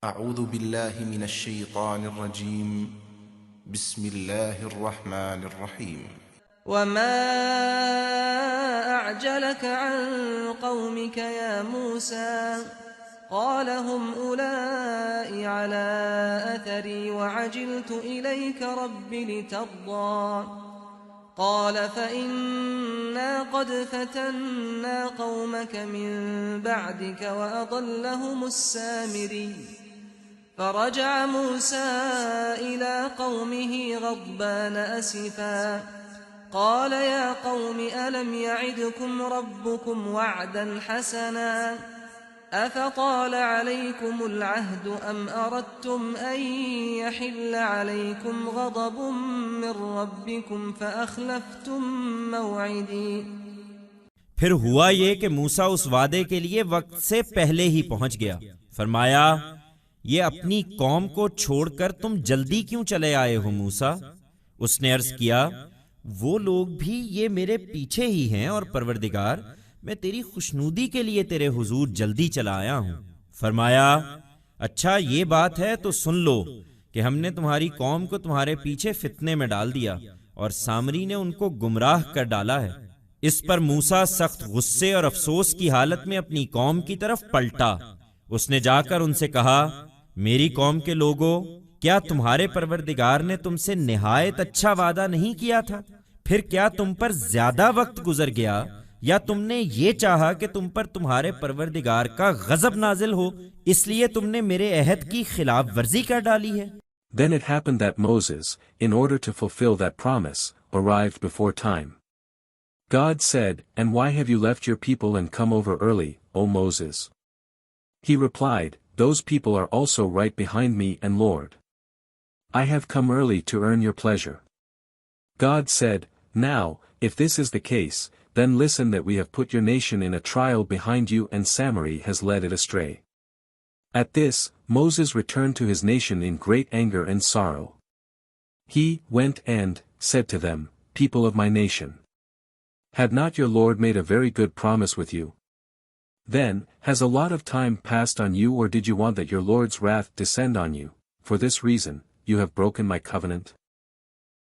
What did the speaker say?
اعوذ باللہ من الشیطان الرجیم بسم اللہ الرحمن الرحیم وما أعجلك عن قومك يا موسى قال هم أولئك على أثري وعجلت إليك رب لترضى قال فإنا قد فتنا قومك من بعدك وأضلهم السامري فرجع موسى إلى قومه غضبان أسفا قال يا قوم ألم يعدكم ربكم وعدا حسنا أفطال عليكم العهد أم أردتم أن يحل عليكم غضب من ربكم فأخلفتم موعدي۔ پھر ہوا یہ کہ موسیٰ اس وعدے کے لیے وقت سے پہلے ہی پہنچ گیا۔ فرمایا یہ اپنی قوم کو چھوڑ کر تم جلدی کیوں چلے آئے ہو موسیٰ؟ اس نے عرض کیا وہ لوگ بھی یہ میرے پیچھے ہی ہیں اور پروردگار میں تیری خوشنودی کے لیے تیرے حضور جلدی چلا آیا ہوں۔ فرمایا اچھا یہ بات ہے تو سن لو کہ ہم نے تمہاری قوم کو تمہارے پیچھے فتنے میں ڈال دیا اور سامری نے ان کو گمراہ کر ڈالا ہے۔ اس پر موسیٰ سخت غصے اور افسوس کی حالت میں اپنی قوم کی طرف پلٹا۔ اس نے جا کر ان سے کہا میری قوم کے لوگوں، کیا تمہارے پروردگار نے تم سے نہایت اچھا وعدہ نہیں کیا تھا؟ پھر کیا تم پر زیادہ وقت گزر گیا یا تم نے یہ چاہا کہ تم پر تمہارے پروردگار کا غضب نازل ہو، اس لیے تم نے میرے عہد کی خلاف ورزی کر ڈالی ہے؟ Then it happened that Moses, in order to fulfill that promise, arrived before time. God said, And why have you left your people and come over early, O Moses? He replied, Those people are also right behind me and Lord. I have come early to earn your pleasure. God said, Now, if this is the case, then listen that we have put your nation in a trial behind you and Sāmirī has led it astray. At this, Moses returned to his nation in great anger and sorrow. He went and said to them, People of my nation, had not your Lord made a very good promise with you? Then, has a lot of time passed on you or did you want that your Lord's wrath descend on you? For this reason, you have broken my covenant.